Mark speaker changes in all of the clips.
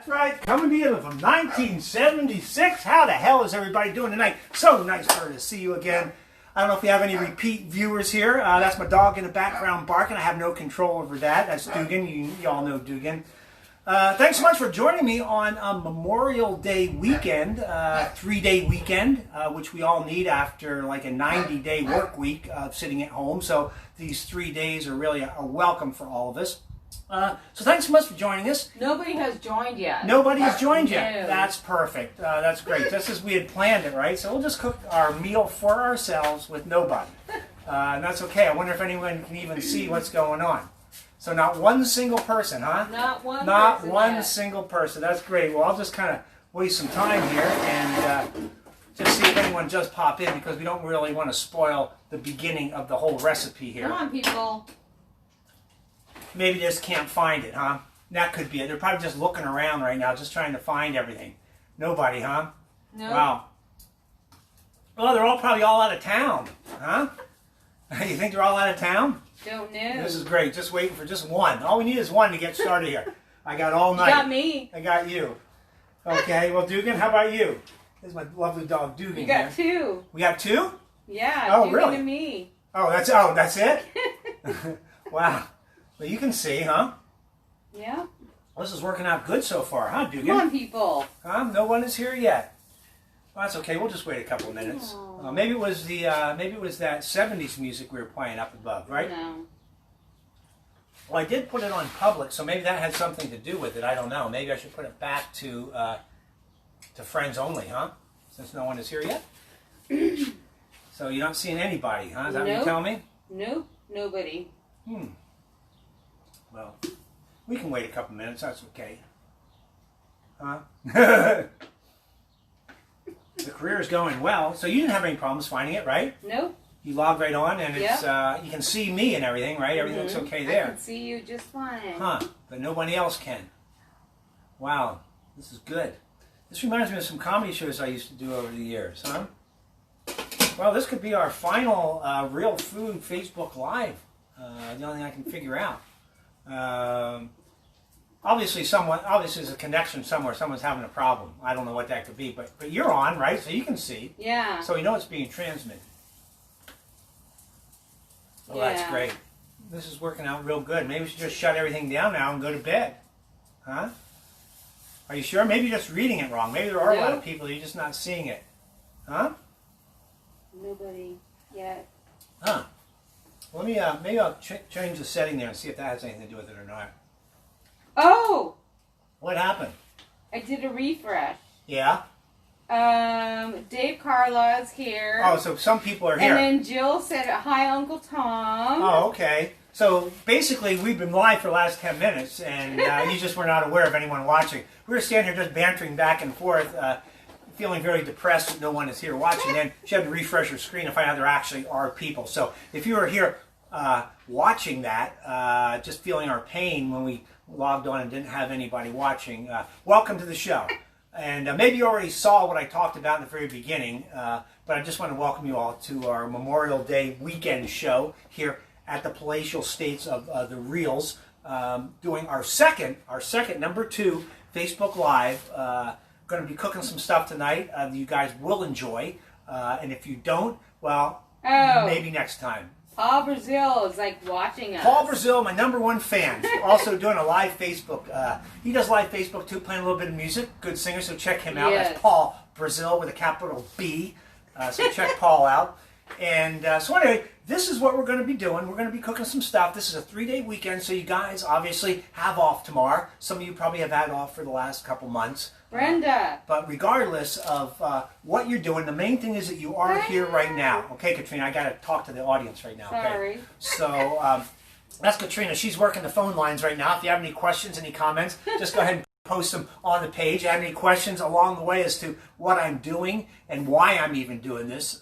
Speaker 1: That's right, coming to you from 1976. How the hell is everybody doing tonight? So nice to see you again. I don't know if we have any repeat viewers here. That's my dog in the background barking. I have no control over that. That's Dugan. You all know Dugan. Thanks so much for joining me on Memorial Day weekend, 3-day weekend, which we all need after like a 90-day work week of sitting at home. So these 3 days are really a welcome for all of us. So thanks so much for joining us.
Speaker 2: Nobody has joined yet.
Speaker 1: Nobody has joined yet.
Speaker 2: No.
Speaker 1: That's perfect. That's great. Just as we had planned it, right? So we'll just cook our meal for ourselves with nobody. And that's okay. I wonder if anyone can even see what's going on. So not one single person, huh?
Speaker 2: Not one
Speaker 1: Not
Speaker 2: person
Speaker 1: one
Speaker 2: yet.
Speaker 1: single person. That's great. Well, I'll just kind of waste some time here and just see if anyone just pop in, because we don't really want to spoil the beginning of the whole recipe here.
Speaker 2: Come on, people.
Speaker 1: Maybe they just can't find it, huh? That could be it. They're probably just looking around right now, just trying to find everything. Nobody, huh?
Speaker 2: No.
Speaker 1: Wow. Well, they're probably all out of town, huh? You think they're all out of town?
Speaker 2: Don't know.
Speaker 1: This is great. Just waiting for just one. All we need is one to get started here. I got all night.
Speaker 2: You got me.
Speaker 1: I got you. Okay. Well, Dugan, how about you? This is my lovely dog, Dugan.
Speaker 2: You got
Speaker 1: here.
Speaker 2: two.
Speaker 1: We got two?
Speaker 2: Yeah.
Speaker 1: Oh,
Speaker 2: Dugan
Speaker 1: really?
Speaker 2: and me.
Speaker 1: Oh, that's it? Wow. Well, you can see, huh?
Speaker 2: Yeah.
Speaker 1: Well, this is working out good so far, huh, Dugan?
Speaker 2: Come on, people.
Speaker 1: Huh? No one is here yet. Well, that's okay. We'll just wait a couple of minutes. Maybe it was that 70s music we were playing up above, right?
Speaker 2: No.
Speaker 1: Well, I did put it on public, so maybe that had something to do with it. I don't know. Maybe I should put it back to friends only, huh? Since no one is here yet. So you're not seeing anybody, huh? Is that what you tell me?
Speaker 2: Nope. Nobody.
Speaker 1: Well, we can wait a couple minutes. That's okay. Huh? The career is going well. So you didn't have any problems finding it, right?
Speaker 2: Nope.
Speaker 1: You logged right on, and it's you can see me and everything, right? Everything looks okay there.
Speaker 2: I can see you just fine.
Speaker 1: Huh? But nobody else can. Wow, this is good. This reminds me of some comedy shows I used to do over the years, huh? Well, this could be our final Real Food Facebook Live. The only thing I can figure out. Obviously there's a connection somewhere. Someone's having a problem. I don't know what that could be, but you're on, right? So you can see.
Speaker 2: Yeah.
Speaker 1: So you know it's being transmitted. Well, that's great. This is working out real good. Maybe we should just shut everything down now and go to bed. Huh? Are you sure? Maybe you're just reading it wrong. Maybe there are a lot of people, you're just not seeing it. Huh?
Speaker 2: Nobody yet.
Speaker 1: Huh. Let me, maybe I'll change the setting there and see if that has anything to do with it or not.
Speaker 2: Oh!
Speaker 1: What happened?
Speaker 2: I did a refresh.
Speaker 1: Yeah?
Speaker 2: Dave Carla's here.
Speaker 1: Oh, so some people are here.
Speaker 2: And then Jill said, hi, Uncle Tom.
Speaker 1: Oh, okay. So basically, we've been live for the last 10 minutes, and you just were not aware of anyone watching. We were standing here just bantering back and forth, feeling very depressed that no one is here watching. Then she had to refresh her screen and find out there actually are people. So if you were here watching that, just feeling our pain when we logged on and didn't have anybody watching, welcome to the show. And maybe you already saw what I talked about in the very beginning, but I just want to welcome you all to our Memorial Day weekend show here at the Palatial States of the Reels, doing our second number 2 Facebook Live. Going to be cooking some stuff tonight that you guys will enjoy, and if you don't, well, maybe next time.
Speaker 2: Paul Brazil is like watching us.
Speaker 1: Paul Brazil, my #1 fan, also doing a live Facebook. He does live Facebook too, playing a little bit of music. Good singer, so check him out.
Speaker 2: Yes.
Speaker 1: That's Paul Brazil with a capital B. So check Paul out. And so anyway, this is what we're going to be doing. We're going to be cooking some stuff. This is a 3-day weekend, so you guys obviously have off tomorrow. Some of you probably have had off for the last couple months.
Speaker 2: Brenda.
Speaker 1: But regardless of what you're doing, the main thing is that you are here right now. Okay, Katrina, I got to talk to the audience right now. Okay?
Speaker 2: Sorry.
Speaker 1: So that's Katrina. She's working the phone lines right now. If you have any questions, any comments, just go ahead and post them on the page. Have any questions along the way as to what I'm doing and why I'm even doing this,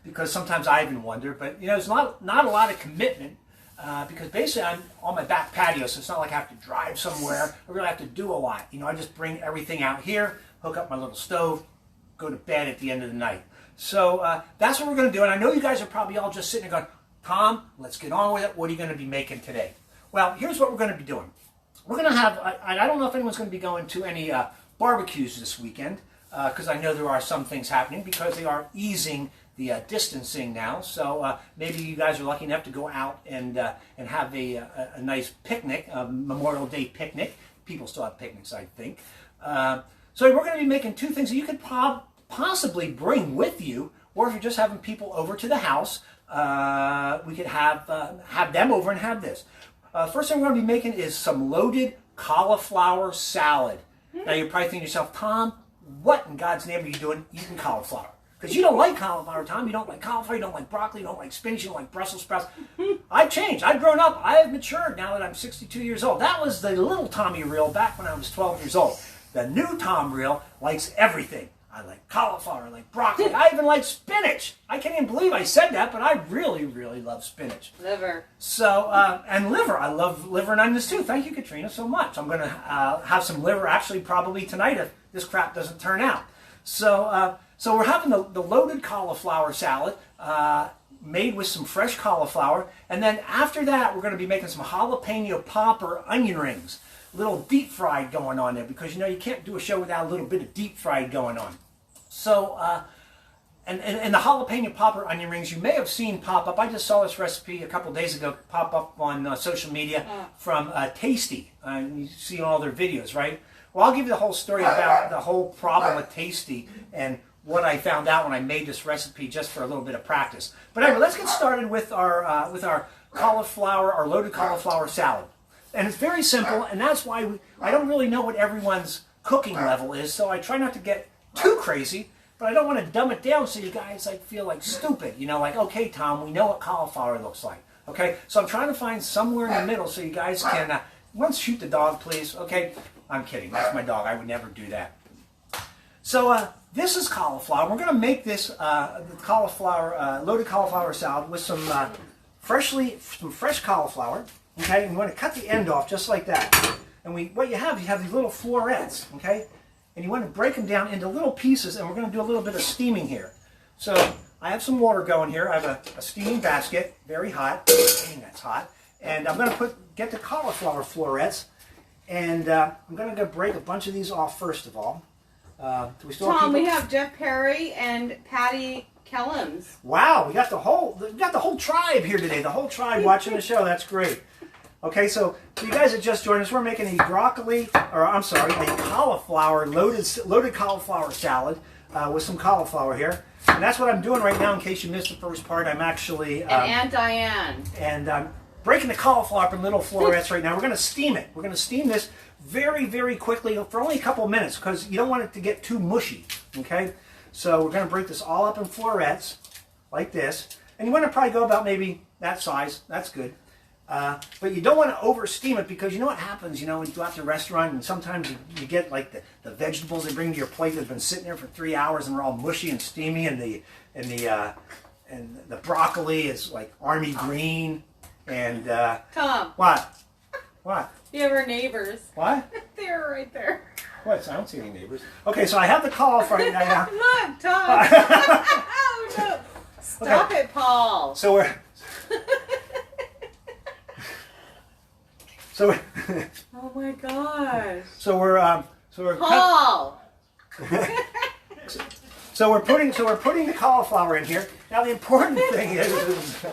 Speaker 1: because sometimes I even wonder. But, you know, there's not a lot of commitment. Because basically I'm on my back patio, so it's not like I have to drive somewhere. I really have to do a lot. You know, I just bring everything out here, hook up my little stove, go to bed at the end of the night. So that's what we're going to do. And I know you guys are probably all just sitting there going, Tom, let's get on with it. What are you going to be making today? Well, here's what we're going to be doing. we're going to have, I don't know if anyone's going to be going to any barbecues this weekend, because I know there are some things happening because they are easing the distancing now. So maybe you guys are lucky enough to go out and have a nice picnic, a Memorial Day picnic. People still have picnics, I think. So we're going to be making two things that you could possibly bring with you, or if you're just having people over to the house, we could have them over and have this. First thing we're going to be making is some loaded cauliflower salad. Now you're probably thinking to yourself, Tom, what in God's name are you doing eating cauliflower? Because you don't like cauliflower, Tom. You don't like cauliflower, you don't like broccoli, you don't like spinach, you don't like Brussels sprouts. I've changed. I've grown up. I have matured now that I'm 62 years old. That was the little Tommy reel back when I was 12 years old. The new Tom reel likes everything. I like cauliflower, I like broccoli, I even like spinach. I can't even believe I said that, but I really, really love spinach.
Speaker 2: Liver.
Speaker 1: So, and liver. I love liver and onions too. Thank you, Katrina, so much. I'm going to have some liver actually probably tonight if this crap doesn't turn out. So, so we're having the loaded cauliflower salad made with some fresh cauliflower. And then after that, we're going to be making some jalapeno popper onion rings. A little deep fried going on there because, you know, you can't do a show without a little bit of deep fried going on. So, and the jalapeno popper onion rings, you may have seen pop up. I just saw this recipe a couple days ago pop up on social media from Tasty. You see all their videos, right? Well, I'll give you the whole story about the whole problem with Tasty and what I found out when I made this recipe just for a little bit of practice. But anyway, let's get started with our cauliflower, our loaded cauliflower salad. And it's very simple, and that's why I don't really know what everyone's cooking level is, so I try not to get too crazy, but I don't want to dumb it down so you guys feel like stupid. You know, like, okay, Tom, we know what cauliflower looks like. Okay, so I'm trying to find somewhere in the middle so you guys can, once shoot the dog, please. Okay, I'm kidding. That's my dog. I would never do that. So this is cauliflower. We're going to make this cauliflower, loaded cauliflower salad with some fresh cauliflower. Okay, and you want to cut the end off just like that. And what you have these little florets, okay? And you want to break them down into little pieces, and we're going to do a little bit of steaming here. So I have some water going here. I have a steaming basket, very hot. Dang, that's hot. And I'm going to get the cauliflower florets, and I'm going to break a bunch of these off first of all. Do we still
Speaker 2: Tom, we have Jeff Perry and Patty Kellums.
Speaker 1: Wow, we got the whole tribe here today. The whole tribe watching the show. That's great. Okay, so for you guys that just joined us, we're making a cauliflower, loaded cauliflower salad with some cauliflower here. And that's what I'm doing right now in case you missed the first part. I'm actually...
Speaker 2: and Aunt Diane.
Speaker 1: And I'm breaking the cauliflower up in little florets right now. We're going to steam it. We're going to steam this very, very quickly for only a couple of minutes because you don't want it to get too mushy, okay? So we're going to break this all up in florets like this. And you want to probably go about maybe that size. That's good. But you don't want to over steam it because you know what happens, you know, when you go out to a restaurant and sometimes you get like the vegetables they bring to your plate that have been sitting there for 3 hours and they're all mushy and steamy and the broccoli is like army green and
Speaker 2: Tom.
Speaker 1: What?
Speaker 2: You have our neighbors.
Speaker 1: What?
Speaker 2: They're right there.
Speaker 1: What? I don't see any neighbors. Okay, so I have the cauliflower right now.
Speaker 2: Look, Tom. Oh, no. Stop it, Paul.
Speaker 1: So we're
Speaker 2: oh my gosh.
Speaker 1: So we're
Speaker 2: Paul.
Speaker 1: So we're putting the cauliflower in here. Now the important thing is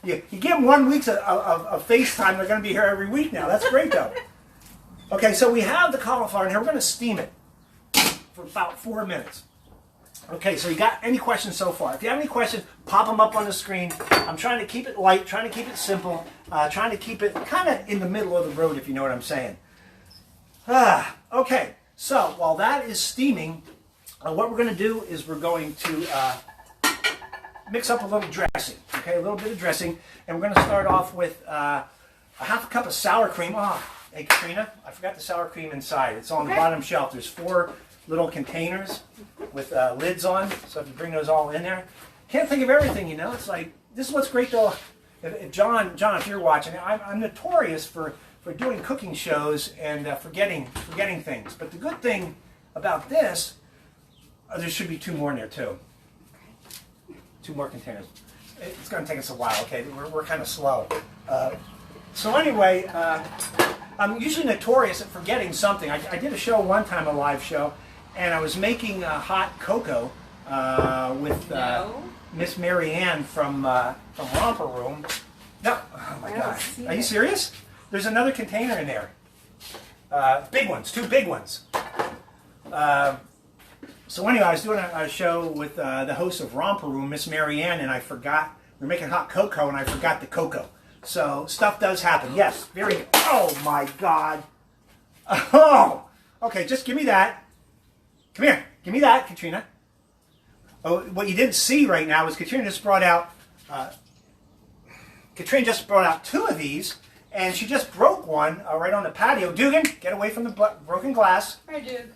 Speaker 1: you give them 1 week of FaceTime. They're going to be here every week now. That's great though. Okay, so we have the cauliflower in here. We're going to steam it for about 4 minutes. Okay, so you got any questions so far? If you have any questions, pop them up on the screen. I'm trying to keep it light, trying to keep it simple, trying to keep it kind of in the middle of the road, if you know what I'm saying. Okay, so while that is steaming, what we're going to do is we're going to mix up a little dressing, okay, a little bit of dressing, and we're going to start off with a half a cup of sour cream. Hey, Katrina, I forgot the sour cream inside. It's on the bottom shelf. There's 4 little containers with lids on, so if you bring those all in there. Can't think of everything, you know. It's like, this is what's great though. If John, if you're watching, I'm notorious for doing cooking shows and forgetting things. But the good thing about this, there should be 2 more in there too. 2 more containers. It's going to take us a while, okay? We're kind of slow. So anyway, I'm usually notorious at forgetting something. I did a show one time, a live show, and I was making hot cocoa with Miss Mary Ann from Romper Room. No, oh my gosh. Are you serious? There's another container in there. Big ones, 2 big ones. So anyway, I was doing a show with the host of Romper Room, Miss Mary Ann, and I forgot, we were making hot cocoa, and I forgot the cocoa. So stuff does happen. Yes, very, oh my God. Oh, okay, just give me that. Come here, give me that, Katrina. Oh, what you didn't see right now is Katrina just brought out 2 of these, and she just broke one right on the patio. Dugan, get away from the broken glass.
Speaker 2: Hi, Dugan.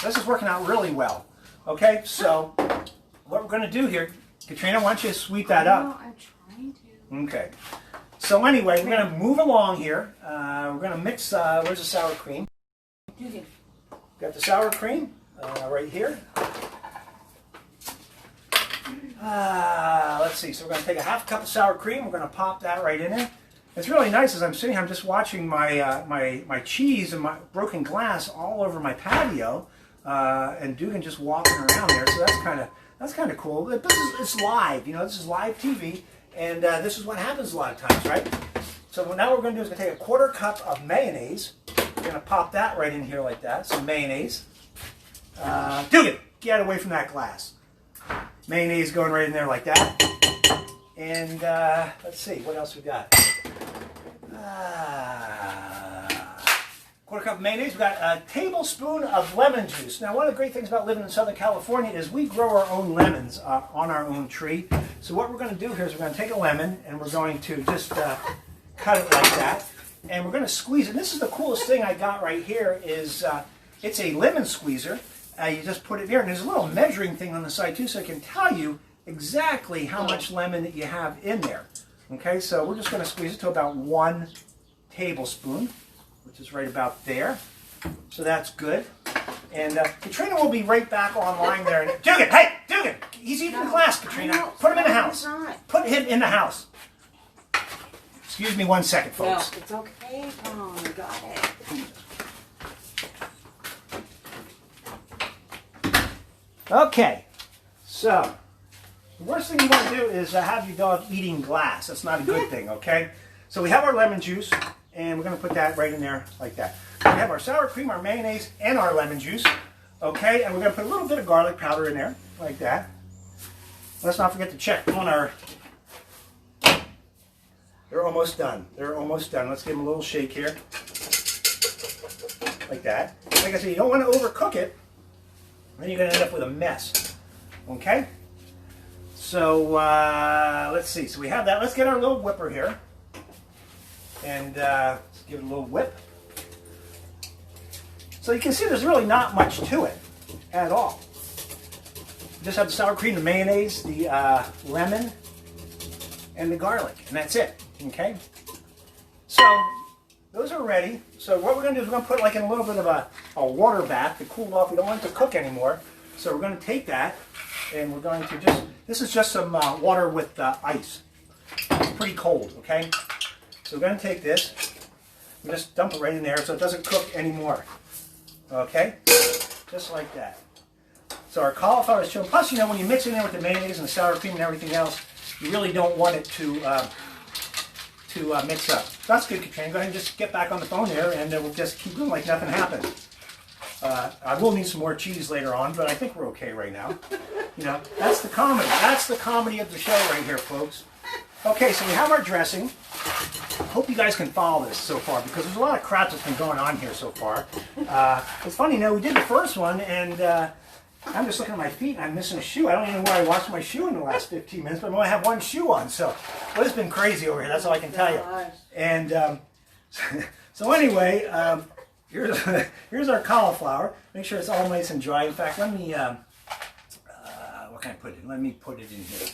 Speaker 1: This is working out really well. Okay, so what we're going to do here, Katrina, why don't you sweep that up?
Speaker 2: I'm trying to.
Speaker 1: Okay. So anyway, we're going to move along here. We're going to mix, where's the sour cream?
Speaker 2: Dugan.
Speaker 1: Got the sour cream right here. Let's see, so we're going to take a half cup of sour cream. We're going to pop that right in there. It's really nice as I'm sitting here, I'm just watching my my cheese and my broken glass all over my patio, and Dugan just walking around there. So that's kind of cool. But it's live, you know. This is live TV, and this is what happens a lot of times, right? So now what we're going to do is we're going to take a 1/4 cup of mayonnaise. We're going to pop that right in here like that. Some mayonnaise. Dugan, get away from that glass. Mayonnaise going right in there like that. And let's see, what else we got? 1/4 cup of mayonnaise. We've got a tablespoon of lemon juice. Now, one of the great things about living in Southern California is we grow our own lemons on our own tree. So what we're going to do here is we're going to take a lemon and we're going to just cut it like that. And we're going to squeeze it. And this is the coolest thing I got right here is it's a lemon squeezer. You just put it there, and there's a little measuring thing on the side too, so it can tell you exactly how much lemon that you have in there. Okay, so we're just going to squeeze it to about 1 tablespoon, which is right about there. So that's good. And Katrina will be right back online there. And Dugan, hey, Dugan, he's eating the glass, Katrina. Put him in the house. Put him in the house. Excuse me 1 second, folks.
Speaker 2: No, it's okay, Tom. I got it.
Speaker 1: Okay, so the worst thing you want to do is have your dog eating glass. That's not a good thing, okay? So we have our lemon juice, and we're going to put that right in there like that. We have our sour cream, our mayonnaise, and our lemon juice, okay? And we're going to put a little bit of garlic powder in there like that. Let's not forget to check on our... They're almost done. They're almost done. Let's give them a little shake here. Like that. Like I said, you don't want to overcook it. Then you're going to end up with a mess. Okay? So, let's see. So we have that. Let's get our little whipper here. And let's give it a little whip. So you can see there's really not much to it at all. You just have the sour cream, the mayonnaise, the lemon, and the garlic. And that's it. Okay? So, those are ready. So what we're going to do is we're going to put like in a little bit of a water bath to cool off. We don't want it to cook anymore. So we're going to take that and we're going to just, this is just some water with ice. It's pretty cold, okay? So we're going to take this and just dump it right in there so it doesn't cook anymore. Okay? Just like that. So our cauliflower is chilled. Plus, you know, when you mix it in there with the mayonnaise and the sour cream and everything else, you really don't want it to mix up. That's good, Katrina. Go ahead and just get back on the phone there, and we'll just keep doing like nothing happened. I will need some more cheese later on, but I think we're okay right now. You know, that's the comedy. That's the comedy of the show right here, folks. Okay, so we have our dressing. I hope you guys can follow this so far, because there's a lot of crap that's been going on here so far. It's funny, you know, we did the first one, and I'm just looking at my feet, and I'm missing a shoe. I don't even know where I washed my shoe in the last 15 minutes, but I only have 1 shoe on, so well, it's been crazy over here. That's all I can tell you. And so anyway, here's our cauliflower. Make sure it's all nice and dry. In fact, let me, what can I put in? Let me put it in here.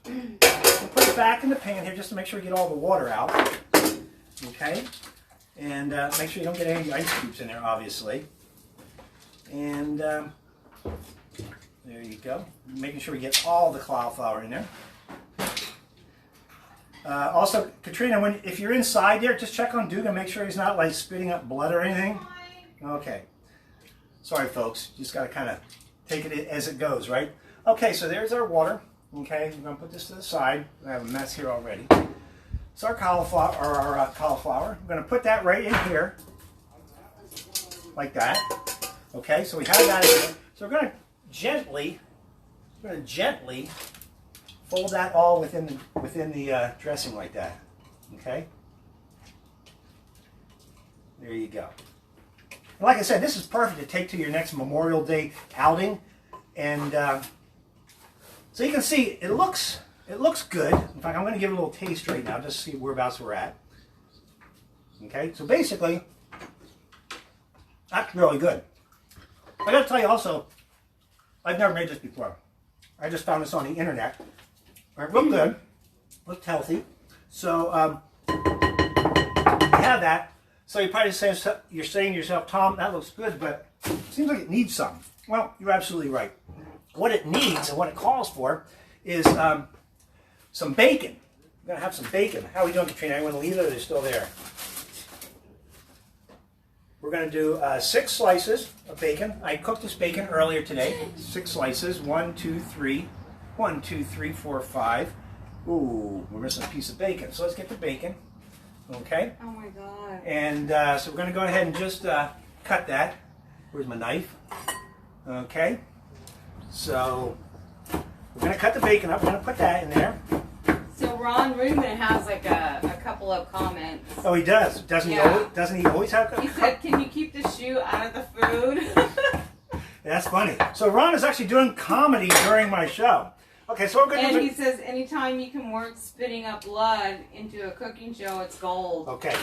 Speaker 1: We'll put it back in the pan here just to make sure we get all the water out. Okay? And make sure you don't get any ice cubes in there, obviously. And there you go. Making sure we get all the cauliflower in there. Also, Katrina, if you're inside there, just check on Duke and make sure he's not like spitting up blood or anything. Okay. Sorry, folks. Just got to kind of take it as it goes, right? Okay, so there's our water. Okay, we're going to put this to the side. I have a mess here already. It's our cauliflower, I'm going to put that right in here, like that. Okay, so we have that in there. So we're going to gently fold that all within the dressing like that. Okay. There you go. And like I said, this is perfect to take to your next Memorial Day outing, and so you can see it looks good. In fact, I'm going to give it a little taste right now, just to see whereabouts we're at. Okay, so basically, that's really good. I got to tell you also, I've never made this before. I just found this on the internet. It looked good, looked healthy. So you have that. So you're probably saying to yourself, Tom, that looks good, but it seems like it needs some. Well, you're absolutely right. What it needs and what it calls for is some bacon. We're gonna have some bacon. How are we doing, Katrina? I want to leave it, or they're still there? We're gonna do 6 slices of bacon. I cooked this bacon earlier today. 6 slices. 1, 2, 3. 1, 2, 3, 4, 5. Ooh, we're missing a piece of bacon. So let's get the bacon. Okay.
Speaker 2: Oh my God.
Speaker 1: And so we're gonna go ahead and just cut that. Where's my knife? Okay. So we're gonna cut the bacon up. We're gonna put that in there.
Speaker 2: So Ron Rubin has like a couple of comments.
Speaker 1: Oh, he does. Doesn't he always have?
Speaker 2: He said, "Can you keep the shoe out of the food?"
Speaker 1: That's funny. So Ron is actually doing comedy during my show. Okay, so we're going to.
Speaker 2: And he says, "Anytime you can work spitting up blood into a cooking show, it's gold."
Speaker 1: Okay.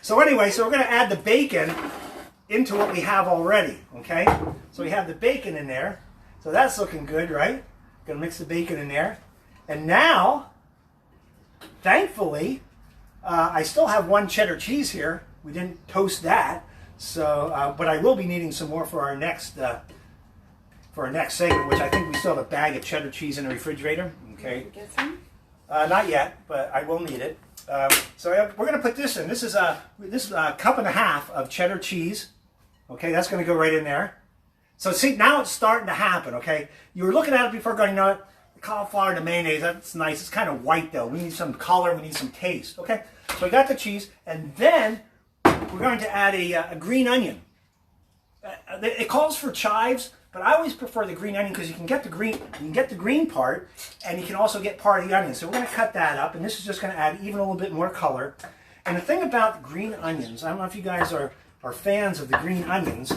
Speaker 1: So anyway, so we're going to add the bacon into what we have already. Okay. So we have the bacon in there. So that's looking good, right? Going to mix the bacon in there, and now, thankfully, I still have 1 cheddar cheese here. We didn't toast that, so but I will be needing some more for our next segment, which I think we still have a bag of cheddar cheese in the refrigerator. Okay.
Speaker 2: Get some?
Speaker 1: Not yet, but I will need it. So we're going to put this in. This is a cup and a half of cheddar cheese. Okay, that's going to go right in there. So see, now it's starting to happen. Okay, you were looking at it before, going, you know what? The cauliflower, the mayonnaise, that's nice. It's kind of white though. We need some color. We need some taste. Okay, so we got the cheese, and then we're going to add a green onion. It calls for chives, but I always prefer the green onion because you can get the green part, and you can also get part of the onion. So we're going to cut that up, and this is just going to add even a little bit more color. And the thing about green onions, I don't know if you guys are fans of the green onions,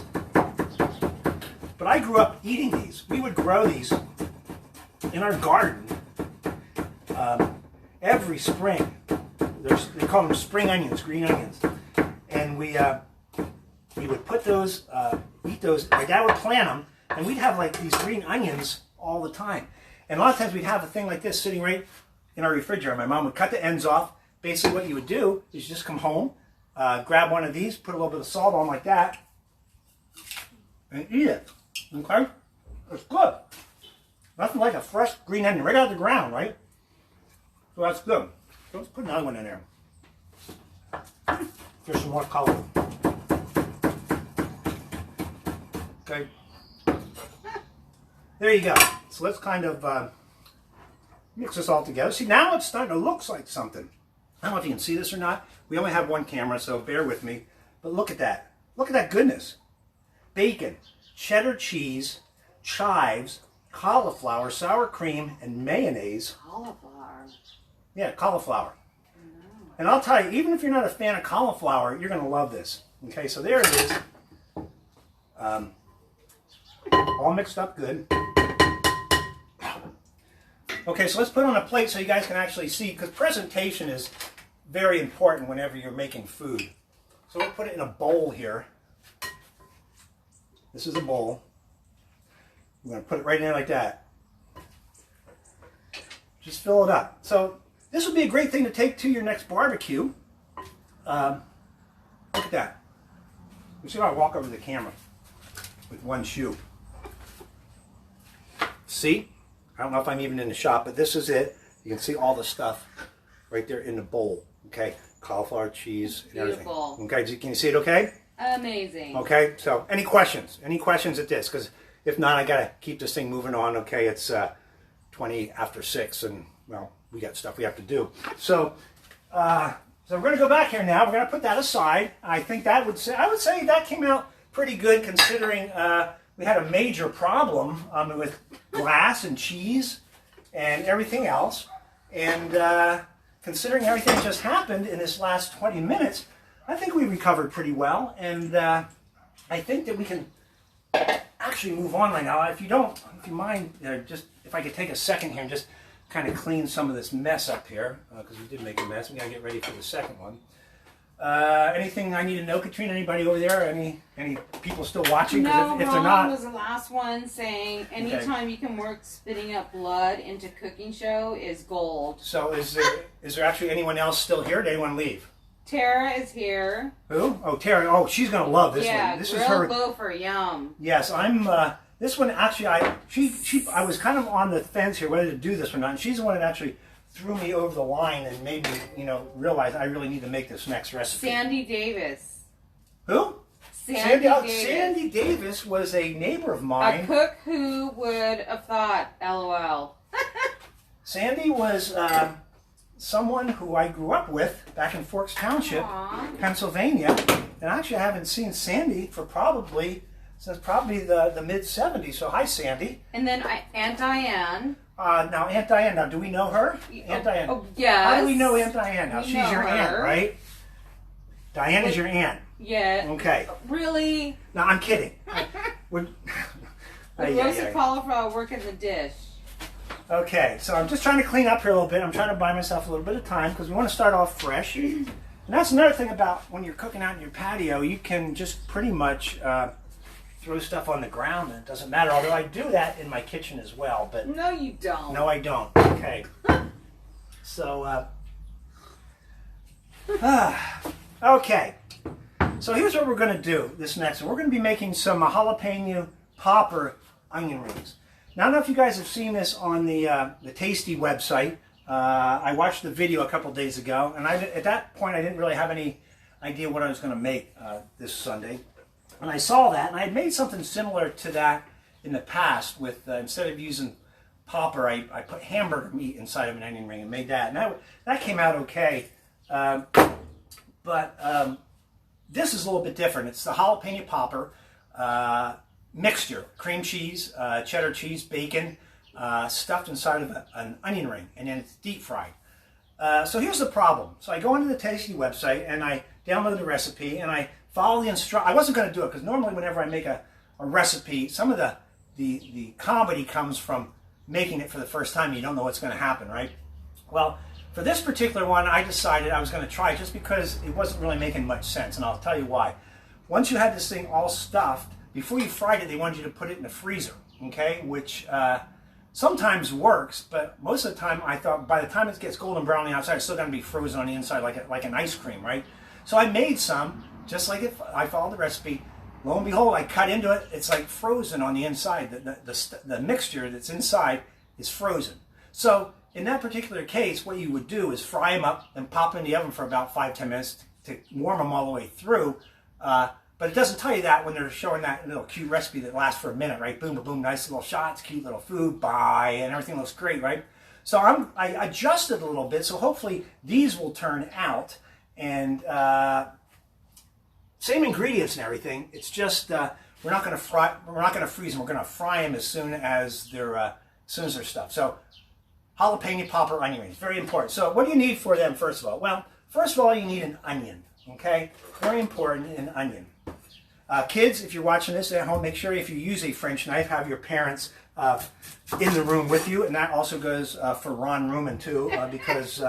Speaker 1: but I grew up eating these. We would grow these in our garden every spring. They call them spring onions, green onions, and we would put those, eat those. My dad would plant them, and we'd have like these green onions all the time. And a lot of times we'd have a thing like this sitting right in our refrigerator. My mom would cut the ends off. Basically, what you would do is you just come home, grab one of these, put a little bit of salt on like that, and eat it. Okay, it's good. Nothing like a fresh green onion right out of the ground, right? So that's good. So let's put another one in there. There's some more color. Okay. There you go. So let's kind of mix this all together. See, now it's starting to look like something. I don't know if you can see this or not. We only have 1 camera, so bear with me. But look at that. Look at that goodness. Bacon, cheddar cheese, chives, cauliflower, sour cream, and mayonnaise.
Speaker 2: Cauliflower.
Speaker 1: Yeah, cauliflower. And I'll tell you, even if you're not a fan of cauliflower, you're going to love this. Okay, so there it is. All mixed up good. Okay, so let's put it on a plate so you guys can actually see, because presentation is very important whenever you're making food. So we'll put it in a bowl here. This is a bowl. We're going to put it right in there like that. Just fill it up. So this would be a great thing to take to your next barbecue. Look at that. You see how I walk over the camera with 1 shoe. See? I don't know if I'm even in the shot, but this is it. You can see all the stuff right there in the bowl. Okay, cauliflower, cheese, and
Speaker 2: Beautiful.
Speaker 1: everything. Okay, can you see it okay?
Speaker 2: Amazing.
Speaker 1: Okay, so any questions? Any questions at this? Because if not, I got to keep this thing moving on. Okay, it's 20 after 6, and, well, we got stuff we have to do. So, so we're going to go back here now. We're going to put that aside. I think that would say, I would say that came out pretty good considering we had a major problem with glass and cheese and everything else. And considering everything that just happened in this last 20 minutes, I think we recovered pretty well. And I think that we can actually move on right now. If you mind, just if I could take a second here and just kind of clean some of this mess up here, because we did make a mess. We got to get ready for the second one. Anything I need to know, Katrina? Anybody over there? Any people still watching?
Speaker 2: No,
Speaker 1: if they're
Speaker 2: Ron
Speaker 1: not,
Speaker 2: was the last one saying anytime you can work spitting up blood into cooking show is gold.
Speaker 1: so is there actually anyone else still here? Did anyone leave?
Speaker 2: Tara is here.
Speaker 1: Who? Oh, Terry. Oh, she's gonna love this one. This is her.
Speaker 2: Gopher, yum.
Speaker 1: Yes, I'm. This one actually, I was kind of on the fence here whether to do this or not. And she's the one that actually threw me over the line and made me, realize I really need to make this next recipe.
Speaker 2: Sandy Davis.
Speaker 1: Who?
Speaker 2: Sandy Davis.
Speaker 1: Sandy Davis was a neighbor of mine.
Speaker 2: A cook who would have thought, LOL.
Speaker 1: Sandy was someone who I grew up with back in Forks Township,
Speaker 2: Aww.
Speaker 1: Pennsylvania. And actually I haven't seen Sandy for since probably the mid-'70s. So hi, Sandy.
Speaker 2: And then Aunt Diane.
Speaker 1: Now, Aunt Diane, now do we know her? Aunt Diane.
Speaker 2: Oh, yes.
Speaker 1: How do we know Aunt Diane? Now, she's your aunt, right? Diane is your aunt.
Speaker 2: Yeah.
Speaker 1: Okay.
Speaker 2: Really?
Speaker 1: No, I'm kidding.
Speaker 2: With roasted cauliflower working the dish.
Speaker 1: Okay, so I'm just trying to clean up here a little bit. I'm trying to buy myself a little bit of time because we want to start off fresh. And that's another thing about when you're cooking out in your patio, you can just pretty much throw stuff on the ground and it doesn't matter. Although I do that in my kitchen as well. But
Speaker 2: no, you don't.
Speaker 1: no, I don't. Okay. So, okay. So here's what we're going to do this next one. We're going to be making some jalapeno popper onion rings. Now, I don't know if you guys have seen this on the Tasty website. I watched the video a couple days ago, and at that point I didn't really have any idea what I was going to make this Sunday. And I saw that, and I had made something similar to that in the past with, instead of using popper, I put hamburger meat inside of an onion ring and made that. And that came out okay. But this is a little bit different. It's the jalapeno popper mixture. Cream cheese, cheddar cheese, bacon, stuffed inside of an onion ring. And then it's deep fried. So here's the problem. So I go into the Tasty website and I download the recipe and I follow the instructions. I wasn't going to do it because normally whenever I make a recipe, some of the comedy comes from making it for the first time. You don't know what's going to happen, right? Well, for this particular one, I decided I was going to try it just because it wasn't really making much sense, and I'll tell you why. Once you had this thing all stuffed, before you fried it, they wanted you to put it in the freezer, okay? Which sometimes works, but most of the time I thought by the time it gets golden brown on the outside, it's still going to be frozen on the inside like an ice cream, right? So I made some, just like I followed the recipe. Lo and behold, I cut into it. It's like frozen on the inside. The mixture that's inside is frozen. So in that particular case, what you would do is fry them up and pop them in the oven for about 5-10 minutes to warm them all the way through. But it doesn't tell you that when they're showing that little cute recipe that lasts for a minute, right? Boom, boom, boom, nice little shots, cute little food, bye, and everything looks great, right? So I adjusted a little bit, so hopefully these will turn out. And same ingredients and everything. It's just we're not going to freeze them. We're going to fry them as soon as they're stuffed. So jalapeno popper onion rings, very important. So what do you need for them first of all? Well, first of all you need an onion. Okay, very important, an onion. Kids, if you're watching this at home, make sure if you use a French knife, have your parents in the room with you, and that also goes for Ron Ruman too, because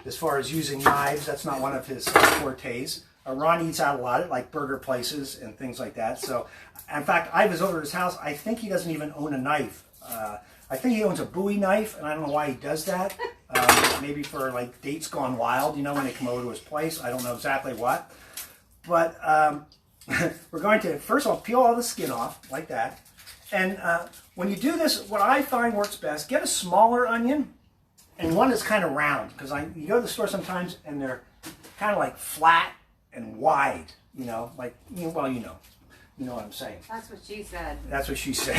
Speaker 1: as far as using knives, that's not one of his fortes. Ron eats out a lot at like burger places and things like that. So, in fact, I was over at his house. I think he doesn't even own a knife. I think he owns a Bowie knife, and I don't know why he does that. Maybe for like dates gone wild, when they come over to his place. I don't know exactly what. But we're going to, first of all, peel all the skin off like that. And when you do this, what I find works best, get a smaller onion and one is kind of round, because you go to the store sometimes and they're kind of like flat and wide, you know, like, well, you know what I'm saying.
Speaker 2: That's what she said.
Speaker 1: That's what she said.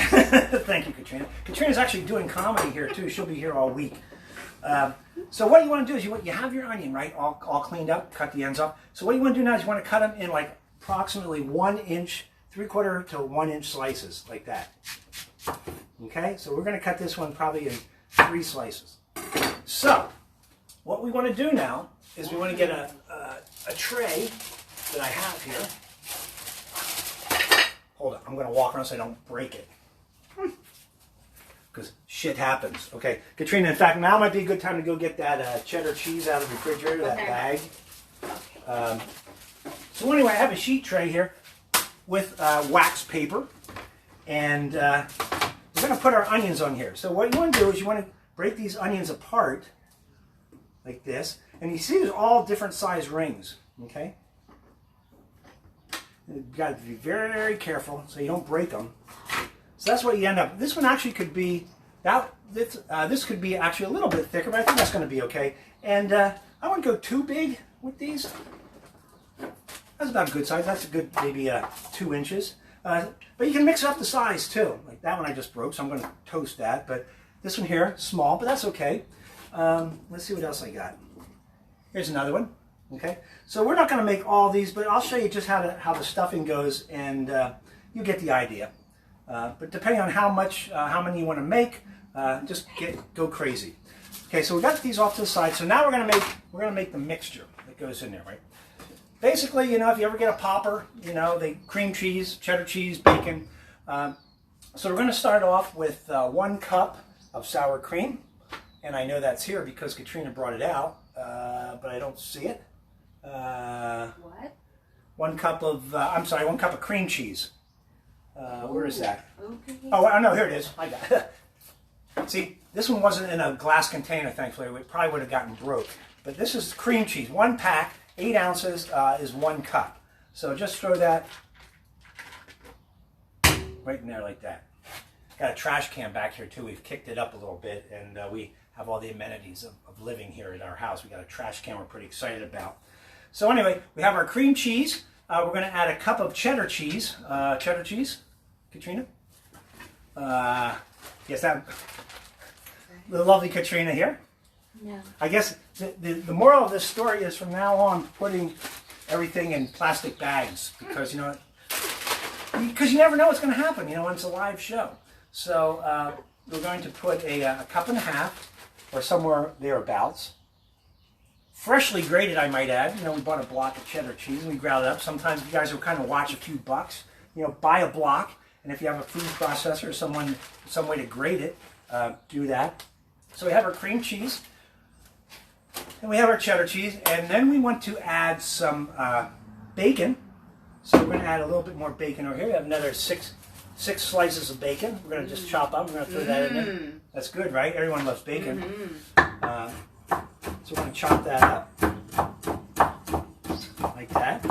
Speaker 1: Thank you, Katrina. Katrina's actually doing comedy here too. She'll be here all week. So what you want to do is you have your onion, right, all cleaned up, cut the ends off. So what you want to do now is you want to cut them in like approximately 1 inch, 3/4 to 1 inch slices, like that. Okay, so we're going to cut this one probably in 3 slices. So what we want to do now is we want to get a tray that I have here. Hold on, I'm going to walk around so I don't break it. Because shit happens. Okay, Katrina, in fact, now might be a good time to go get that cheddar cheese out of the refrigerator, that bag. So anyway, I have a sheet tray here with wax paper. And we're going to put our onions on here. So what you want to do is you want to break these onions apart like this. And you see there's all different size rings. Okay? You've got to be very, very careful so you don't break them. So that's what you end up. This one actually could be, this could be actually a little bit thicker, but I think that's going to be okay. And I wouldn't go too big with these. That's about a good size. That's a good, maybe 2 inches. But you can mix up the size too. Like that one I just broke, so I'm going to toast that. But this one here, small, but that's okay. Let's see what else I got. Here's another one. Okay, so we're not going to make all these, but I'll show you just how the stuffing goes, and you get the idea. But depending on how many you want to make, just go crazy. Okay, so we got these off to the side. So now we're gonna make the mixture that goes in there, right? Basically, you know, if you ever get a popper, you know, they cream cheese, cheddar cheese, bacon. So we're going to start off with 1 cup of sour cream, and I know that's here because Katrina brought it out, but I don't see it.
Speaker 2: What?
Speaker 1: 1 cup of 1 cup of cream cheese. Where is that?
Speaker 2: Okay.
Speaker 1: Oh no, here it is. I got it. See, this one wasn't in a glass container, thankfully. It probably would have gotten broke. But this is cream cheese, 1 pack. 8 ounces is 1 cup. So just throw that right in there like that. Got a trash can back here too. We've kicked it up a little bit, and we have all the amenities of living here at our house. We got a trash can we're pretty excited about. So anyway, we have our cream cheese. We're going to add a cup of cheddar cheese. Cheddar cheese, Katrina? Yes, that the lovely Katrina here.
Speaker 2: No.
Speaker 1: I guess the moral of this story is from now on putting everything in plastic bags because you never know what's going to happen, you know, when it's a live show. So we're going to put a cup and a half or somewhere thereabouts. Freshly grated, I might add. You know, we bought a block of cheddar cheese and we ground it up. Sometimes you guys will kind of watch a few bucks. You know, buy a block, and if you have a food processor or some way to grate it, do that. So we have our cream cheese. And we have our cheddar cheese, and then we want to add some bacon. So we're going to add a little bit more bacon over here. We have another six slices of bacon. We're going to just chop up. We're going to throw that in there. That's good, right? Everyone loves bacon. So we're going to chop that up like that.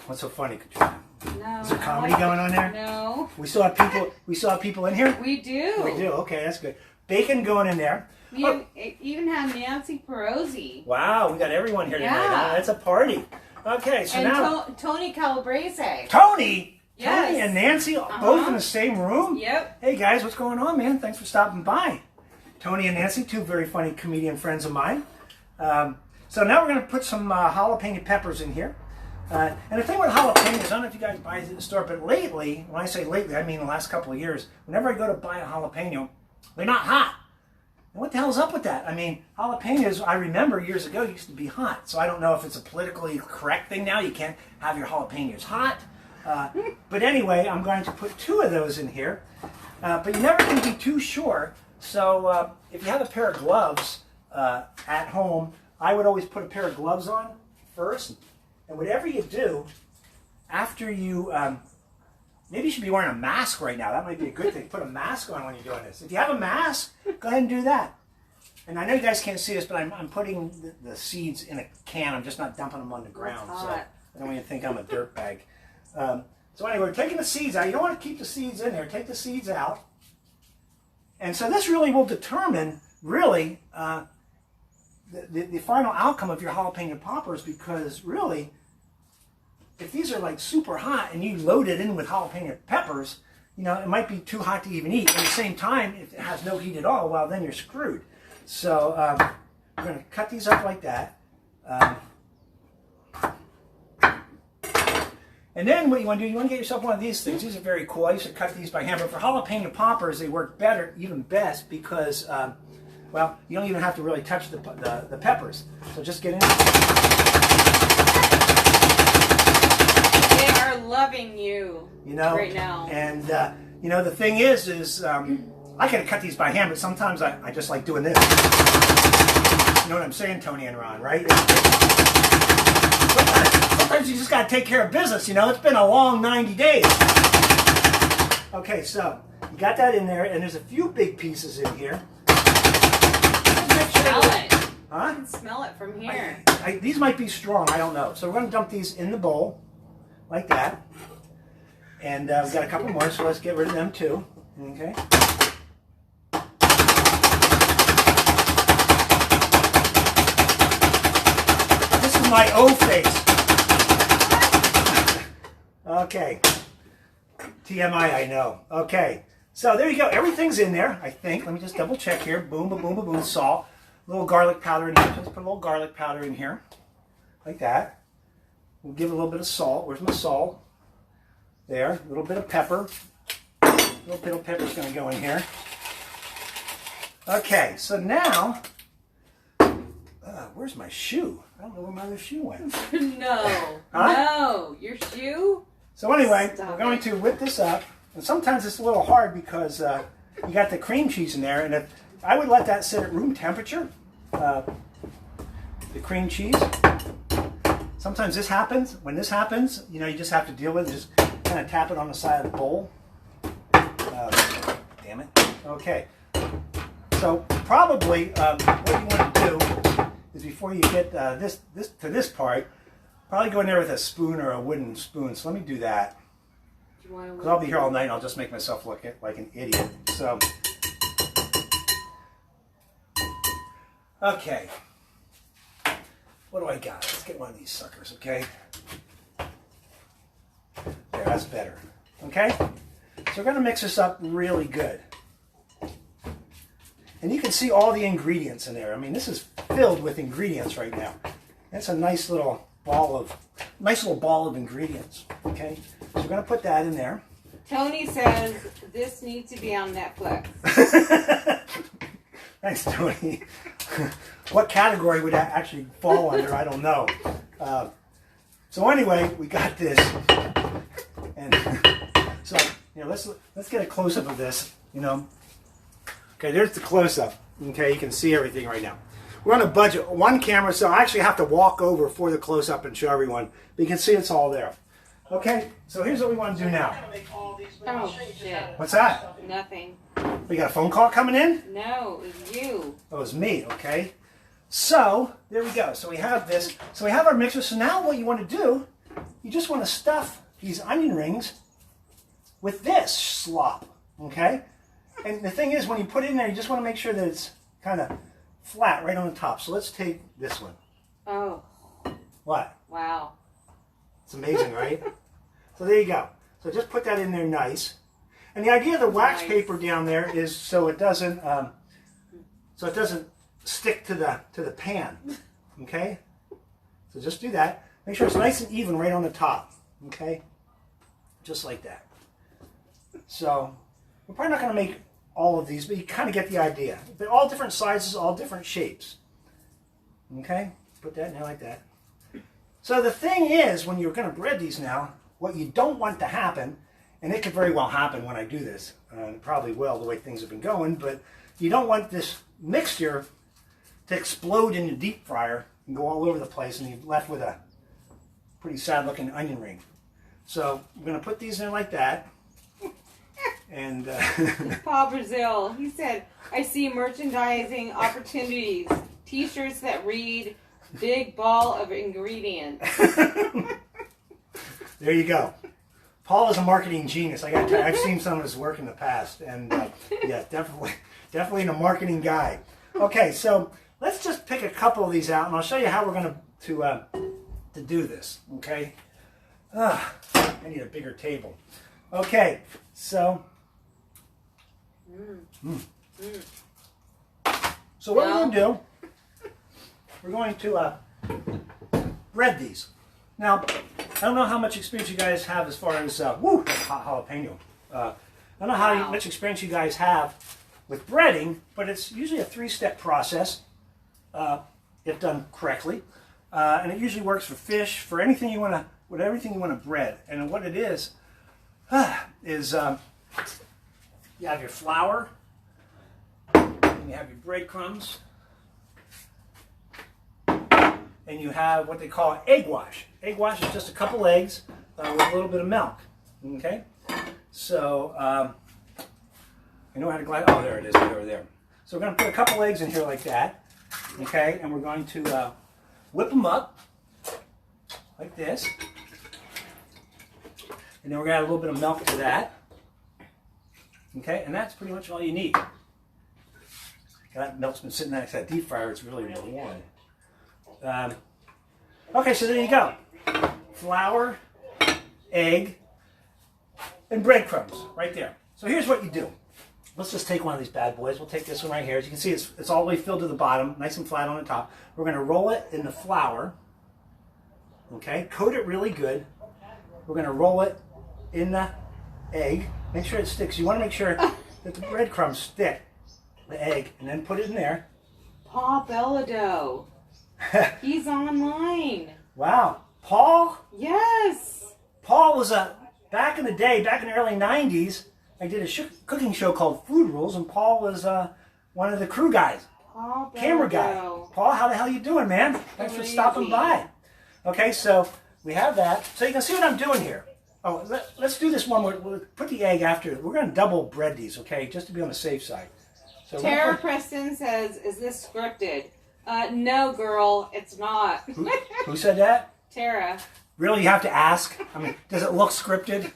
Speaker 1: What's so funny, Katrina?
Speaker 2: No.
Speaker 1: Is there comedy going on there?
Speaker 2: No.
Speaker 1: We still have people. We still have people in here.
Speaker 2: We do.
Speaker 1: We do. Okay, that's good. Bacon going in there.
Speaker 2: We even have Nancy Perosi.
Speaker 1: Wow, we got everyone here tonight. Huh? That's a party. Okay, so
Speaker 2: and
Speaker 1: now
Speaker 2: Tony Calabrese.
Speaker 1: Tony.
Speaker 2: Yes.
Speaker 1: Tony and Nancy both in the same room.
Speaker 2: Yep.
Speaker 1: Hey guys, what's going on, man? Thanks for stopping by. Tony and Nancy, 2 very funny comedian friends of mine. So now we're going to put some jalapeno peppers in here. And the thing with jalapenos, I don't know if you guys buy these at the store, but lately, when I say lately, I mean the last couple of years, whenever I go to buy a jalapeno, they're not hot. And what the hell's up with that? I mean, jalapenos, I remember years ago, used to be hot. So I don't know if it's a politically correct thing now. You can't have your jalapenos hot. But anyway, I'm going to put 2 of those in here. But you never can be too sure. So if you have a pair of gloves at home, I would always put a pair of gloves on first. And whatever you do, after you, maybe you should be wearing a mask right now. That might be a good thing. Put a mask on when you're doing this. If you have a mask, go ahead and do that. And I know you guys can't see this, but I'm putting the seeds in a can. I'm just not dumping them on the ground. So I don't want you to think I'm a dirtbag. So anyway, we're taking the seeds out. You don't want to keep the seeds in there. Take the seeds out. And so this really will determine, really, the final outcome of your jalapeno poppers, because really, if these are like super hot and you load it in with jalapeno peppers, you know, it might be too hot to even eat. At the same time, if it has no heat at all, well, then you're screwed. So we're going to cut these up like that. And then what you want to do, you want to get yourself one of these things. These are very cool. I used to cut these by hand, but for jalapeno poppers, they work better, even best, because, well, you don't even have to really touch the peppers. So just get in.
Speaker 2: They are loving you, right now.
Speaker 1: And, you know, the thing is I could cut these by hand, but sometimes I just like doing this. You know what I'm saying, Tony and Ron, right? Sometimes you just got to take care of business, you know. It's been a long 90 days. Okay, so you got that in there, and there's a few big pieces in here.
Speaker 2: Smell it.
Speaker 1: Huh?
Speaker 2: I can smell it from here.
Speaker 1: These might be strong, I don't know. So we're going to dump these in the bowl, like that. And we've got a couple more, so let's get rid of them too. Okay. This is my O face. Okay. TMI, I know. Okay. So there you go. Everything's in there, I think. Let me just double check here. Boom, boom, boom, boom, boom. Salt. A little garlic powder in here. Just put a little garlic powder in here. Like that. We'll give it a little bit of salt. Where's my salt? There. A little bit of pepper. A little bit of pepper's going to go in here. Okay. So now, where's my shoe? I don't know where my other shoe went.
Speaker 2: No.
Speaker 1: Huh?
Speaker 2: No. Your shoe?
Speaker 1: So anyway, we're going to whip this up. And sometimes it's a little hard because you got the cream cheese in there. And if I would let that sit at room temperature, the cream cheese. Sometimes this happens. When this happens, you know, you just have to deal with it. Just kind of tap it on the side of the bowl. Damn it. Okay. So probably what you want to do is before you get this part, probably go in there with a spoon or a wooden spoon. So let me do that. Because I'll be here all night and I'll just make myself look like an idiot. So, okay. What do I got? Let's get one of these suckers, okay? There, that's better. Okay? So we're going to mix this up really good. And you can see all the ingredients in there. I mean, this is filled with ingredients right now. That's a nice little ball of ingredients. Okay? So we're going to put that in there.
Speaker 2: Tony says this needs to be on Netflix.
Speaker 1: Thanks, Tony. What category would that actually fall under? I don't know. So anyway, we got this, and so you know, let's get a close up of this. You know, okay, there's the close up. Okay, you can see everything right now. We're on a budget, one camera, so I actually have to walk over for the close up and show everyone. But you can see it's all there. Okay, so here's what we want to do now.
Speaker 2: Oh, shit.
Speaker 1: What's that?
Speaker 2: Nothing.
Speaker 1: We got a phone call coming in?
Speaker 2: No, it was you.
Speaker 1: Oh, it was me, okay. So, there we go. So we have this. So we have our mixer. So now what you want to do, you just want to stuff these onion rings with this slop, okay? And the thing is, when you put it in there, you just want to make sure that it's kind of flat right on the top. So let's take this one.
Speaker 2: Oh.
Speaker 1: What?
Speaker 2: Wow.
Speaker 1: It's amazing, right? So there you go. So just put that in there nice. And the idea of the wax paper down there is so it doesn't stick to the pan. Okay? So just do that. Make sure it's nice and even right on the top. Okay? Just like that. So we're probably not going to make all of these, but you kind of get the idea. They're all different sizes, all different shapes. Okay? Put that in there like that. So the thing is, when you're going to bread these now, what you don't want to happen, and it could very well happen when I do this, and it probably will the way things have been going, but you don't want this mixture to explode in the deep fryer and go all over the place, and you're left with a pretty sad looking onion ring. So I'm going to put these in like that. And
Speaker 2: Paul Brazil, he said, I see merchandising opportunities, t-shirts that read big ball of ingredients.
Speaker 1: There you go. Paul is a marketing genius. I've seen some of his work in the past, and yeah, definitely. Definitely a marketing guy. Okay, so let's just pick a couple of these out, and I'll show you how we're going to do this. Okay. I need a bigger table. Okay, so. So what we're going to do, we're going to bread these. Now, I don't know how much experience you guys have as far as, hot jalapeno. I don't know how much experience you guys have with breading, but it's usually a 3-step process if done correctly. And it usually works for fish, for anything you want to, everything you want to bread. And what it is you have your flour, and you have your breadcrumbs, and you have what they call egg wash. Egg wash is just a couple eggs with a little bit of milk. Okay? So, you know how to glide? Oh, there it is, right over there. So we're going to put a couple eggs in here like that. Okay? And we're going to whip them up like this. And then we're going to add a little bit of milk to that. Okay? And that's pretty much all you need. That milk's been sitting next to that deep fryer. It's really, really warm. Okay, so there you go. Flour, egg, and breadcrumbs right there. So here's what you do. Let's just take one of these bad boys. We'll take this one right here. As you can see, it's all the way filled to the bottom, nice and flat on the top. We're going to roll it in the flour. Okay, coat it really good. We're going to roll it in the egg. Make sure it sticks. You want to make sure that the breadcrumbs stick. The egg, and then put it in there.
Speaker 2: Paul Bellado. He's online.
Speaker 1: Wow. Paul?
Speaker 2: Yes.
Speaker 1: Paul was back in the day, back in the early 90s, I did a cooking show called Food Rules, and Paul was one of the crew guys.
Speaker 2: Paul Bellado.
Speaker 1: Camera guy. Paul, how the hell you doing, man? Thanks for stopping by. Okay, so we have that. So you can see what I'm doing here. Oh, let's do this one. We'll put the egg after. We're going to double bread these, okay, just to be on the safe side. So
Speaker 2: Tara Preston says, is this scripted? No, girl, it's not.
Speaker 1: Who said that?
Speaker 2: Tara.
Speaker 1: Really, you have to ask? I mean, does it look scripted?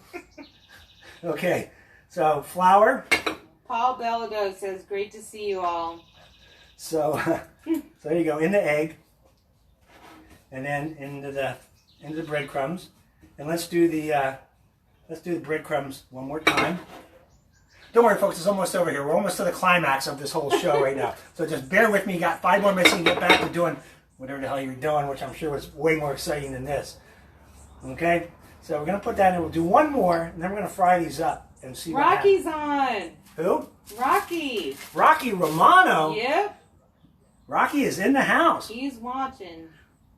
Speaker 1: Okay, so flour.
Speaker 2: Paul Bellado says, great to see you all.
Speaker 1: So, so there you go, in the egg. And then into the breadcrumbs. And let's do the breadcrumbs one more time. Don't worry, folks, it's almost over here. We're almost to the climax of this whole show right now. So just bear with me. You got 5 more minutes and get back to doing whatever the hell you're doing, which I'm sure was way more exciting than this. Okay? So we're going to put that in. We'll do one more, and then we're going to fry these up and see what happens.
Speaker 2: Rocky's on.
Speaker 1: Who?
Speaker 2: Rocky.
Speaker 1: Rocky Romano?
Speaker 2: Yep.
Speaker 1: Rocky is in the house.
Speaker 2: He's watching.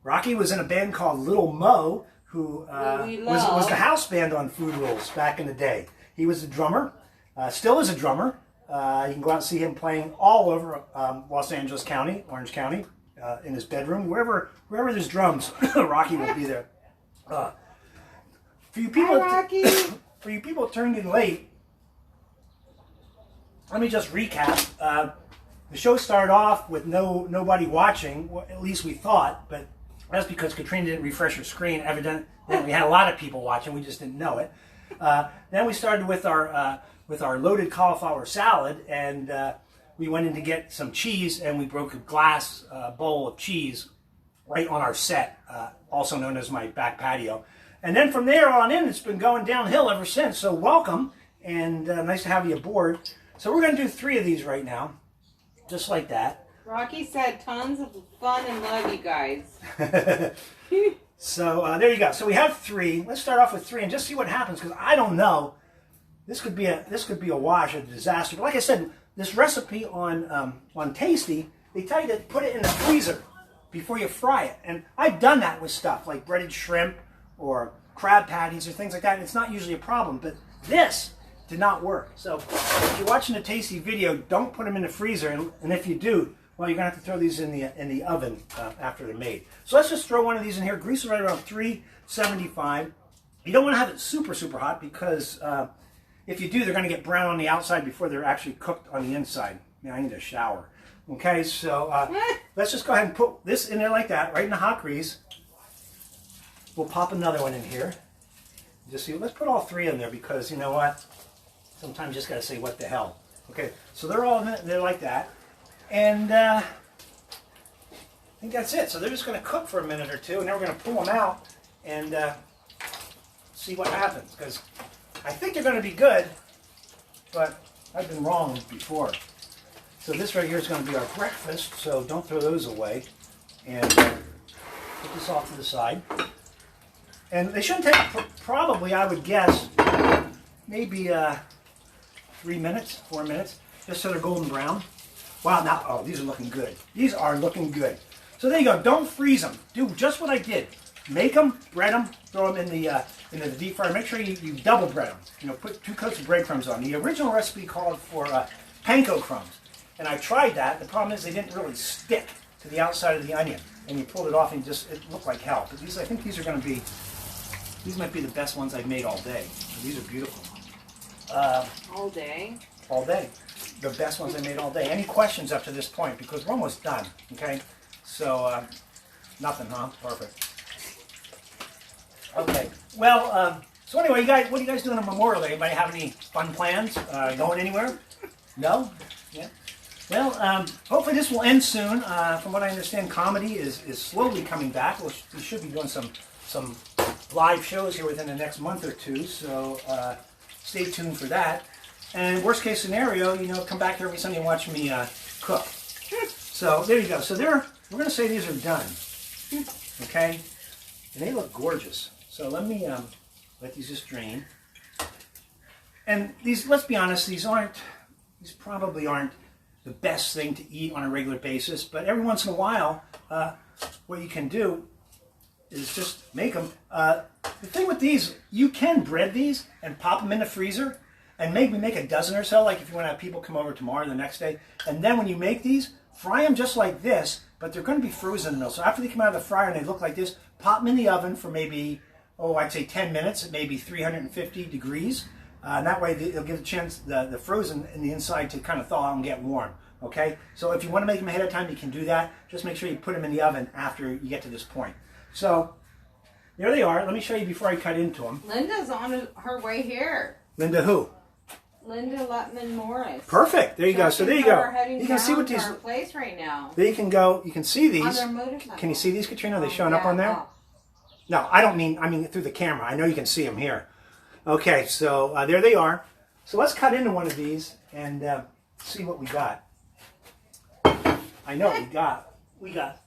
Speaker 1: Rocky was in a band called Little Mo, who was the house band on Food Rules back in the day. He was a drummer. Still is a drummer. You can go out and see him playing all over Los Angeles County, Orange County, in his bedroom. Wherever there's drums, Rocky will be there. For you people,
Speaker 2: Hi, Rocky.
Speaker 1: For you people tuned in late, let me just recap. The show started off with nobody watching. Well, at least we thought, but that's because Katrina didn't refresh her screen. Evidently, we had a lot of people watching. We just didn't know it. Then we started with our loaded cauliflower salad, and we went in to get some cheese, and we broke a glass bowl of cheese right on our set, also known as my back patio. And then from there on in, it's been going downhill ever since. So welcome, and nice to have you aboard. So we're going to do 3 of these right now, just like that.
Speaker 2: Rocky said tons of fun and love you guys.
Speaker 1: So there you go. So we have 3. Let's start off with 3 and just see what happens, because I don't know. This could be a wash, a disaster. But like I said, this recipe on Tasty, they tell you to put it in the freezer before you fry it. And I've done that with stuff like breaded shrimp or crab patties or things like that. And it's not usually a problem, but this did not work. So if you're watching a Tasty video, don't put them in the freezer. And if you do, well, you're gonna have to throw these in the oven after they're made. So let's just throw one of these in here. Grease it right around 375. You don't want to have it super, super hot because if you do, they're going to get brown on the outside before they're actually cooked on the inside. Man, I need a shower. Okay, so let's just go ahead and put this in there like that, right in the hot grease. We'll pop another one in here. Just see, let's put all 3 in there because you know what? Sometimes you just got to say, what the hell? Okay, so they're like that. And I think that's it. So they're just going to cook for a minute or two, and then we're going to pull them out and see what happens. Because I think they're going to be good, but I've been wrong before. So this right here is going to be our breakfast, so don't throw those away. And put this off to the side. And they shouldn't take, probably, I would guess, maybe 3 minutes, 4 minutes, just so they're golden brown. Wow, now, oh, these are looking good. These are looking good. So there you go. Don't freeze them. Do just what I did. Make them, bread them, throw them in the deep fryer. Make sure you double bread them. You know, put 2 coats of breadcrumbs on. The original recipe called for panko crumbs, and I tried that. The problem is they didn't really stick to the outside of the onion, and you pulled it off and it looked like hell. But these, I think these are going to be, these might be the best ones I've made all day. These are beautiful.
Speaker 2: All day?
Speaker 1: All day. The best ones I made all day. Any questions up to this point? Because we're almost done, okay? So, nothing, huh? Perfect. Okay. Well, so anyway, you guys, what are you guys doing on Memorial Day? Anybody have any fun plans? Going anywhere? No? Yeah? Well, hopefully this will end soon. From what I understand, comedy is slowly coming back. We should be doing some live shows here within the next month or two, so stay tuned for that. And worst case scenario, you know, come back here every Sunday and watch me cook. So there you go. So we're going to say these are done. Okay? And they look gorgeous. So let me let these just drain. And these, let's be honest, these probably aren't the best thing to eat on a regular basis, but every once in a while, what you can do is just make them. The thing with these, you can bread these and pop them in the freezer and maybe make a dozen or so, like if you want to have people come over tomorrow or the next day. And then when you make these, fry them just like this, but they're going to be frozen in the middle. So after they come out of the fryer and they look like this, pop them in the oven for maybe, I'd say 10 minutes at maybe 350 degrees. And that way they'll give a chance, the frozen in the inside to kind of thaw out and get warm. Okay? So if you want to make them ahead of time, you can do that. Just make sure you put them in the oven after you get to this point. So there they are. Let me show you before I cut into them.
Speaker 2: Linda's on her way here.
Speaker 1: Linda who?
Speaker 2: Linda Lutman Morris.
Speaker 1: Perfect. There you go. So there you go.
Speaker 2: You can see what these. Our place right now.
Speaker 1: There you can go. You can see these.
Speaker 2: On their motorcycle.
Speaker 1: Can you see these, Katrina? Are they showing up on there?
Speaker 2: Oh.
Speaker 1: No, I mean through the camera. I know you can see them here. Okay, so there they are. So let's cut into one of these and see what we got. I know what we got. We got.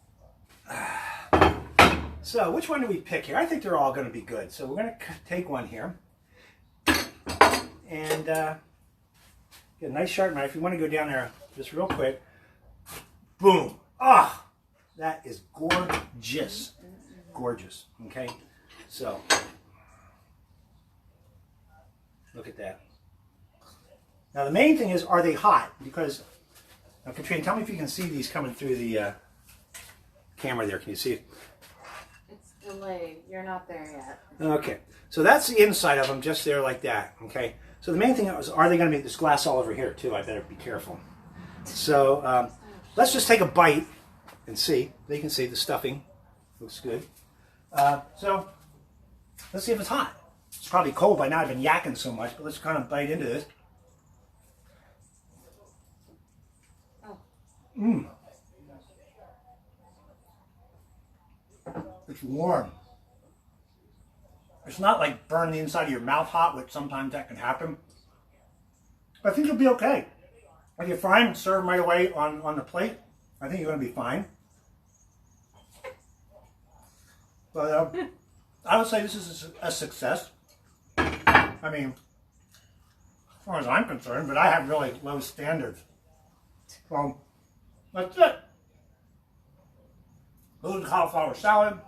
Speaker 1: So which one do we pick here? I think they're all going to be good. So we're going to take one here and get a nice sharp knife. You want to go down there just real quick. Boom! Ah, that is gorgeous. Gorgeous. Okay, so look at that. Now the main thing is, are they hot? Because now, Katrina, tell me if you can see these coming through the camera there. Can you see it?
Speaker 2: It's delayed. You're not there yet.
Speaker 1: Okay, so that's the inside of them, just there like that. Okay, so the main thing is, are they going to make this glass all over here too? I better be careful. So let's just take a bite and see. You can see the stuffing looks good. So let's see if it's hot. It's probably cold by now. I've been yakking so much, but let's kind of bite into this. Mmm. It's warm. It's not like burn the inside of your mouth hot, which sometimes that can happen. But I think you'll be okay. If you're fine, serve them right away on the plate. I think you're going to be fine. But I would say this is a success. I mean, as far as I'm concerned, but I have really low standards. So that's it. Those are cauliflower salad,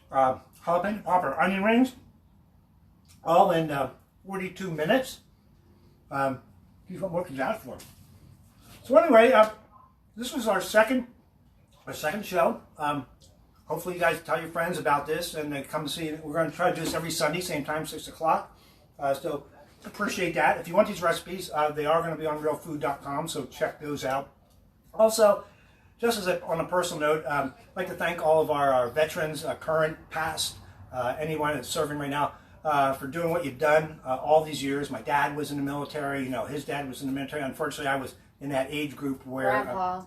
Speaker 1: jalapeno popper onion rings, all in 42 minutes. What more could you ask for? So anyway, this was our second show. Hopefully you guys tell your friends about this and come see it. We're going to try to do this every Sunday, same time, 6 o'clock. So appreciate that. If you want these recipes, they are going to be on realfood.com, so check those out. Also, just as on a personal note, I'd like to thank all of our veterans, current, past, anyone that's serving right now. for doing what you've done all these years. My dad was in the military. You know, his dad was in the military. Unfortunately, I was in that age group where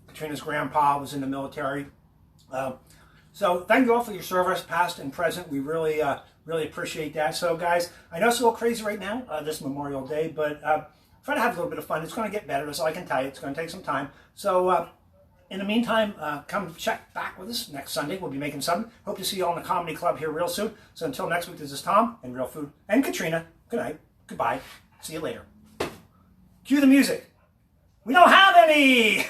Speaker 1: Katrina's grandpa was in the military. So thank you all for your service, past and present. We really, really appreciate that. So guys, I know it's a little crazy right now, this Memorial Day, but try to have a little bit of fun. It's going to get better. That's all I can tell you. It's going to take some time. So in the meantime, come check back with us next Sunday. We'll be making something. Hope to see you all in the Comedy Club here real soon. So until next week, this is Tom and Real Food and Katrina. Good night. Goodbye. See you later. Cue the music. We don't have any!